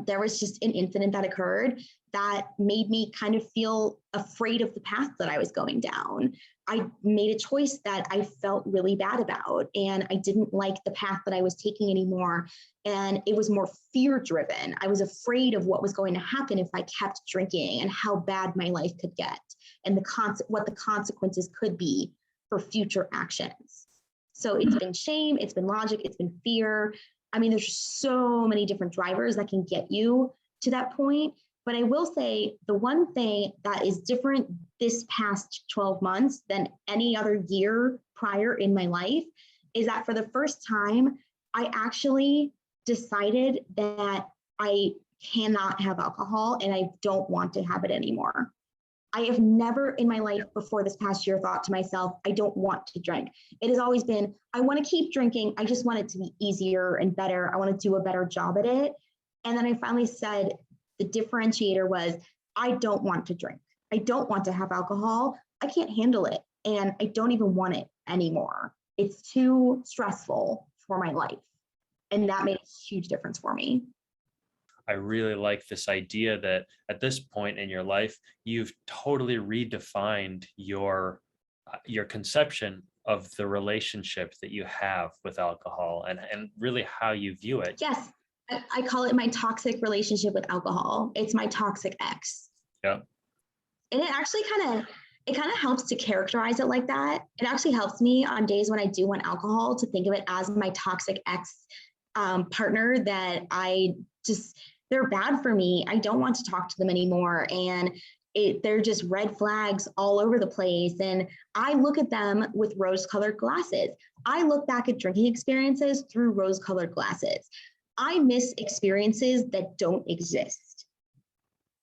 there was just an incident that occurred that made me kind of feel afraid of the path that I was going down. I made a choice that I felt really bad about, and I didn't like the path that I was taking anymore. And it was more fear driven. I was afraid of what was going to happen if I kept drinking and how bad my life could get and what the consequences could be for future actions. So it's been shame, it's been logic, it's been fear. I mean, there's so many different drivers that can get you to that point. But I will say the one thing that is different this past 12 months than any other year prior in my life is that for the first time, I actually decided that I cannot have alcohol and I don't want to have it anymore. I have never in my life before this past year thought to myself, I don't want to drink. It has always been, I want to keep drinking. I just want it to be easier and better. I want to do a better job at it. And then I finally said, the differentiator was, I don't want to drink. I don't want to have alcohol. I can't handle it. And I don't even want it anymore. It's too stressful for my life. And that made a huge difference for me. I really like this idea that at this point in your life, you've totally redefined your conception of the relationship that you have with alcohol and really how you view it. Yes. I call it my toxic relationship with alcohol. It's my toxic ex. Yeah. And it actually kind of helps to characterize it like that. It actually helps me on days when I do want alcohol to think of it as my toxic ex partner that I just they're bad for me. I don't want to talk to them anymore. And they're just red flags all over the place. And I look at them with rose-colored glasses. I look back at drinking experiences through rose-colored glasses. I miss experiences that don't exist.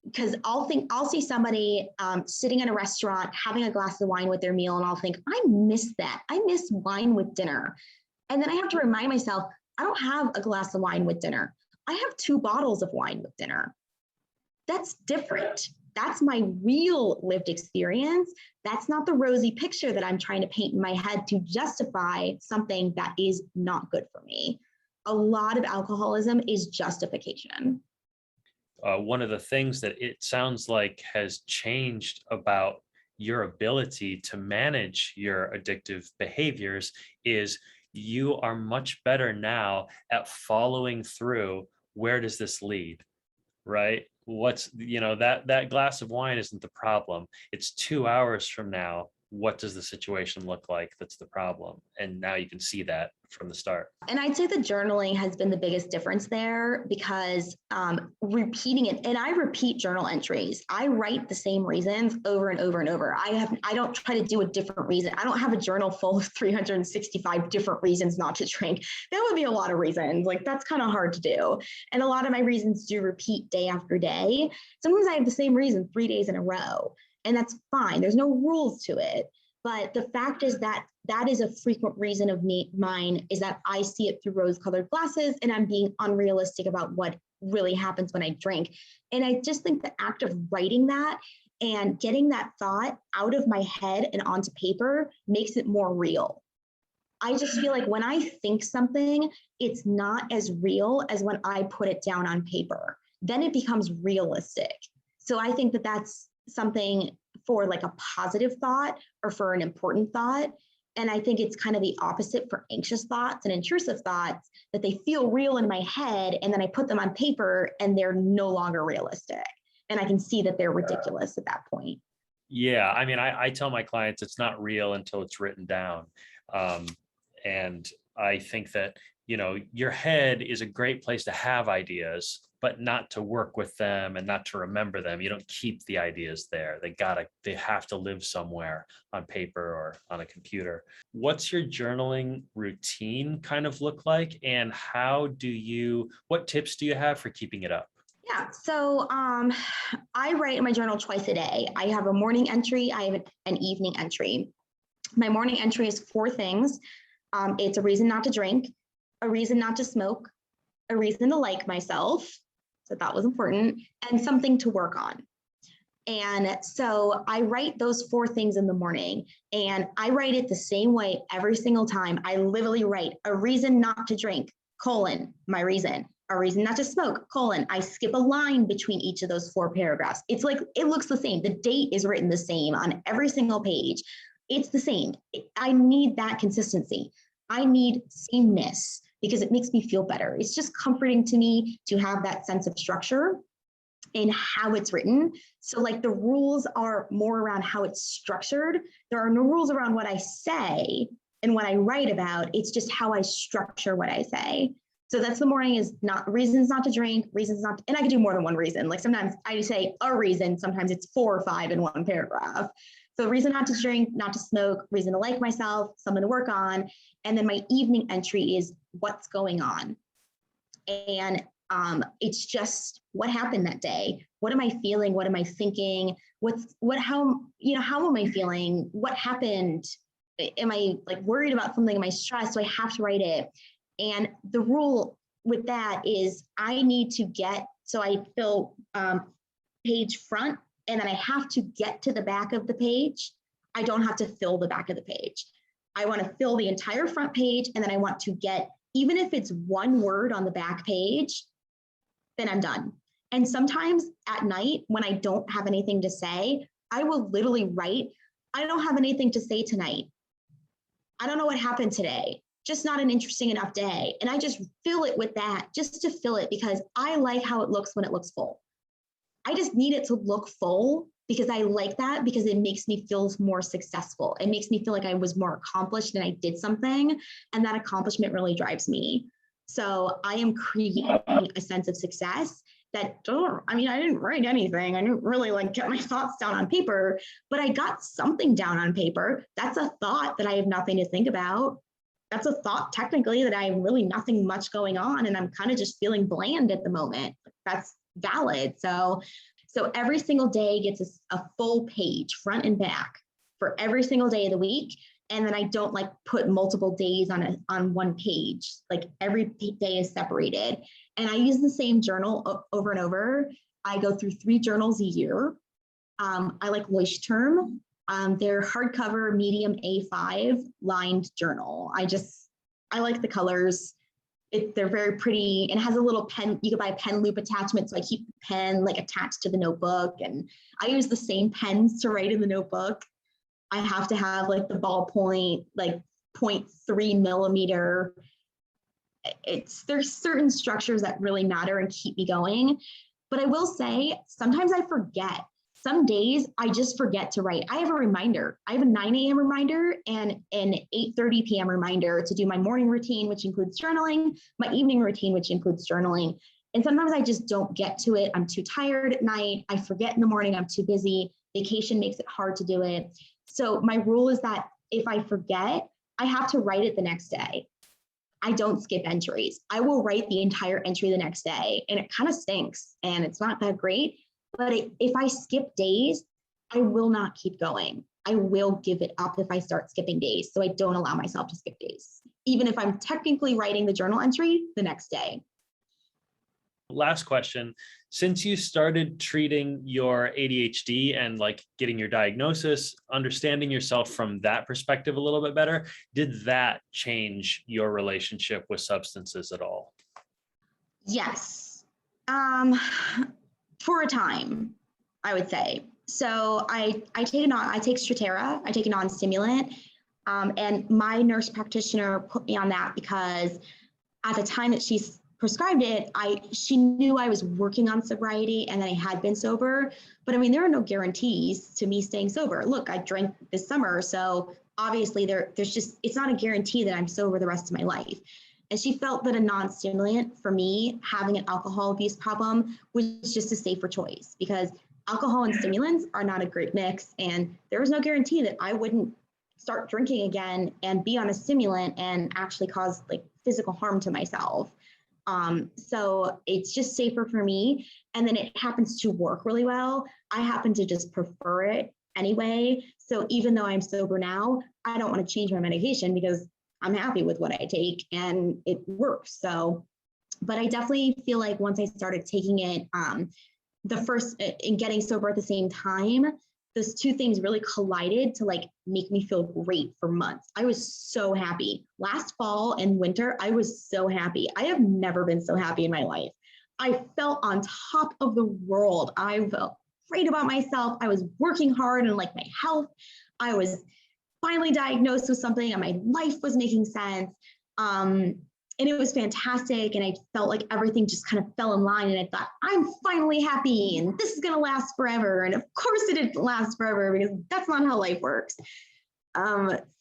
Because I'll see somebody sitting in a restaurant having a glass of wine with their meal, and I'll think, I miss that. I miss wine with dinner. And then I have to remind myself, I don't have a glass of wine with dinner. I have 2 bottles of wine with dinner. That's different. That's my real lived experience. That's not the rosy picture that I'm trying to paint in my head to justify something that is not good for me. A lot of alcoholism is justification. One of the things that it sounds like has changed about your ability to manage your addictive behaviors is you are much better now at following through. Where does this lead? Right? That glass of wine isn't the problem. It's 2 hours from now. What does the situation look like? That's the problem. And now you can see that from the start. And I'd say the journaling has been the biggest difference there, because repeating it, and I repeat journal entries. I write the same reasons over and over and over. I don't try to do a different reason. I don't have a journal full of 365 different reasons not to drink. That would be a lot of reasons. Like, that's kind of hard to do. And a lot of my reasons do repeat day after day. Sometimes I have the same reason 3 days in a row. And that's fine. There's no rules to it. But the fact is that that is a frequent reason of mine, is that I see it through rose-colored glasses, and I'm being unrealistic about what really happens when I drink. And I just think the act of writing that and getting that thought out of my head and onto paper makes it more real. I just feel like when I think something, it's not as real as when I put it down on paper. Then it becomes realistic. So I think that that's something for like a positive thought or for an important thought. And I think it's kind of the opposite for anxious thoughts and intrusive thoughts, that they feel real in my head, and then I put them on paper and they're no longer realistic. And I can see that they're ridiculous at that point. Yeah. I mean, I tell my clients it's not real until it's written down. And I think that, your head is a great place to have ideas, but not to work with them and not to remember them. You don't keep the ideas there. They have to live somewhere on paper or on a computer. What's your journaling routine kind of look like? And what tips do you have for keeping it up? Yeah, so I write in my journal twice a day. I have a morning entry, I have an evening entry. My morning entry is 4 things. It's a reason not to drink, a reason not to smoke, a reason to like myself, so that was important, and something to work on. And so I write those 4 things in the morning, and I write it the same way every single time. I literally write a reason not to drink, my reason, a reason not to smoke, I skip a line between each of those 4 paragraphs. It's like, it looks the same. The date is written the same on every single page. It's the same. I need that consistency. I need sameness, because it makes me feel better. It's just comforting to me to have that sense of structure in how it's written. So like the rules are more around how it's structured. There are no rules around what I say and what I write about. It's just how I structure what I say. So that's the morning is not reasons not to drink, reasons not to, and I can do more than one reason. Like sometimes I say a reason, sometimes it's 4 or 5 in one paragraph. So reason not to drink, not to smoke, reason to like myself, something to work on. And then my evening entry is what's going on. And it's just what happened that day. What am I feeling? What am I thinking? How am I feeling? What happened? Am I like worried about something? Am I stressed? So I have to write it. And the rule with that is so I fill page front, and then I have to get to the back of the page. I don't have to fill the back of the page. I want to fill the entire front page, and then I want to get, even if it's 1 word on the back page, then I'm done. And sometimes at night when I don't have anything to say, I will literally write, I don't have anything to say tonight. I don't know what happened today. Just not an interesting enough day. And I just fill it with that, just to fill it, because I like how it looks when it looks full. I just need it to look full because I like that, because it makes me feel more successful. It makes me feel like I was more accomplished and I did something, and that accomplishment really drives me. So I am creating a sense of success, I mean, I didn't write anything. I didn't really like get my thoughts down on paper, but I got something down on paper. That's a thought that I have nothing to think about. That's a thought technically that I have really nothing much going on. And I'm kind of just feeling bland at the moment. That's valid. So every single day gets a full page, front and back, for every single day of the week. And then I don't like put multiple days on one page. Like every day is separated. And I use the same journal over and over. I go through 3 journals a year. I like Leuchtturm. They're hardcover, medium A5 lined journal. I like the colors. They're very pretty, and it has a little pen. You can buy a pen loop attachment, so I keep the pen like attached to the notebook, and I use the same pens to write in the notebook. I have to have like the ballpoint, like 0.3 millimeter. There's certain structures that really matter and keep me going. But I will say, sometimes I forget. Some days I just forget to write. I have a reminder. I have a 9 a.m. reminder and an 8:30 p.m. reminder to do my morning routine, which includes journaling, my evening routine, which includes journaling. And sometimes I just don't get to it. I'm too tired at night. I forget in the morning. I'm too busy. Vacation makes it hard to do it. So my rule is that if I forget, I have to write it the next day. I don't skip entries. I will write the entire entry the next day, and it kind of stinks and it's not that great. But if I skip days, I will not keep going. I will give it up if I start skipping days. So I don't allow myself to skip days, even if I'm technically writing the journal entry the next day. Last question. Since you started treating your ADHD and like getting your diagnosis, understanding yourself from that perspective a little bit better, did that change your relationship with substances at all? Yes. For a time, I would say. So I take Strattera, I take a non-stimulant, and my nurse practitioner put me on that because at the time that she prescribed it, she knew I was working on sobriety and that I had been sober. But I mean, there are no guarantees to me staying sober. Look, I drank this summer, so obviously it's not a guarantee that I'm sober the rest of my life. And she felt that a non-stimulant, for me, having an alcohol abuse problem, was just a safer choice because alcohol and stimulants are not a great mix. And there was no guarantee that I wouldn't start drinking again and be on a stimulant and actually cause like physical harm to myself. So it's just safer for me. And then it happens to work really well. I happen to just prefer it anyway. So even though I'm sober now, I don't want to change my medication because I'm happy with what I take and it works. So, but I definitely feel like once I started taking it, in getting sober at the same time, those two things really collided to like make me feel great for months. I was so happy. Last fall and winter, I was so happy. I have never been so happy in my life. I felt on top of the world. I felt great about myself. I was working hard and like my health. I was finally diagnosed with something and my life was making sense. And it was fantastic. And I felt like everything just kind of fell in line. And I thought, I'm finally happy and this is going to last forever. And of course it didn't last forever because that's not how life works.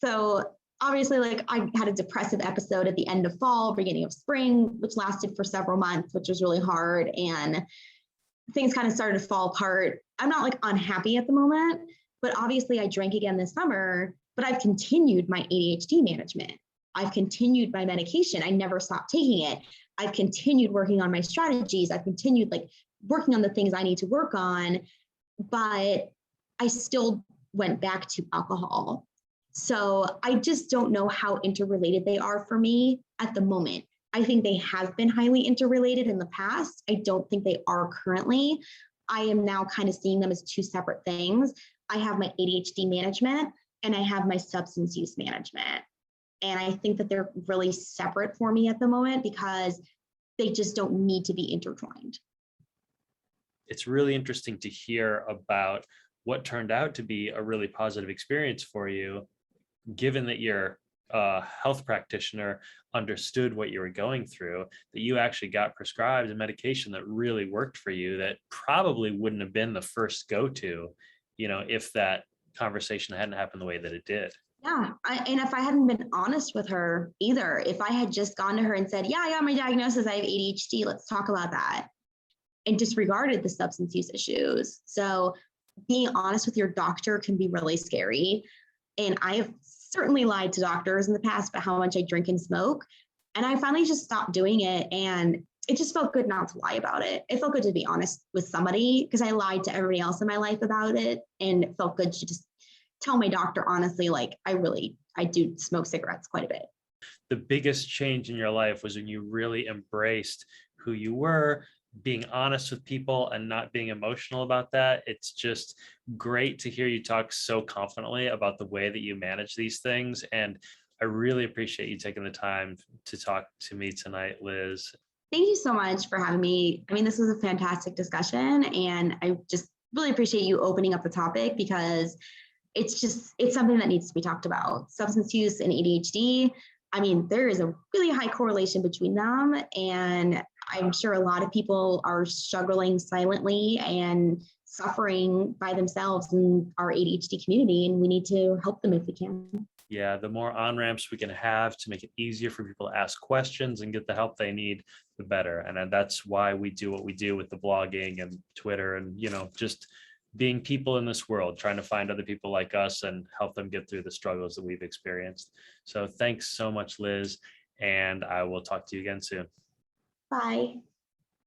So obviously, like I had a depressive episode at the end of fall, beginning of spring, which lasted for several months, which was really hard. And things kind of started to fall apart. I'm not like unhappy at the moment, but obviously I drank again this summer, but I've continued my ADHD management. I've continued my medication. I never stopped taking it. I've continued working on my strategies. I've continued like working on the things I need to work on, but I still went back to alcohol. So I just don't know how interrelated they are for me at the moment. I think they have been highly interrelated in the past. I don't think they are currently. I am now kind of seeing them as two separate things. I have my ADHD management and I have my substance use management. And I think that they're really separate for me at the moment because they just don't need to be intertwined. It's really interesting to hear about what turned out to be a really positive experience for you, given that your health practitioner understood what you were going through, that you actually got prescribed a medication that really worked for you that probably wouldn't have been the first go-to, if that conversation hadn't happened the way that it did. Yeah. And if I hadn't been honest with her either, if I had just gone to her and said, yeah, I got my diagnosis, I have ADHD, let's talk about that. and disregarded the substance use issues. So being honest with your doctor can be really scary. And I have certainly lied to doctors in the past about how much I drink and smoke. And I finally just stopped doing it. And it just felt good not to lie about it. It felt good to be honest with somebody because I lied to everybody else in my life about it. And it felt good to just tell my doctor honestly, like, I do smoke cigarettes quite a bit. The biggest change in your life was when you really embraced who you were, being honest with people and not being emotional about that. It's just great to hear you talk so confidently about the way that you manage these things. And I really appreciate you taking the time to talk to me tonight, Liz. Thank you so much for having me. I mean, this was a fantastic discussion, and I just really appreciate you opening up the topic because it's something that needs to be talked about. Substance use and ADHD. I mean, there is a really high correlation between them, and I'm sure a lot of people are struggling silently and suffering by themselves in our ADHD community, and we need to help them if we can. Yeah, the more on-ramps we can have to make it easier for people to ask questions and get the help they need, the better. And that's why we do what we do with the blogging and Twitter and, just being people in this world, trying to find other people like us and help them get through the struggles that we've experienced. So thanks so much, Liz, and I will talk to you again soon. Bye.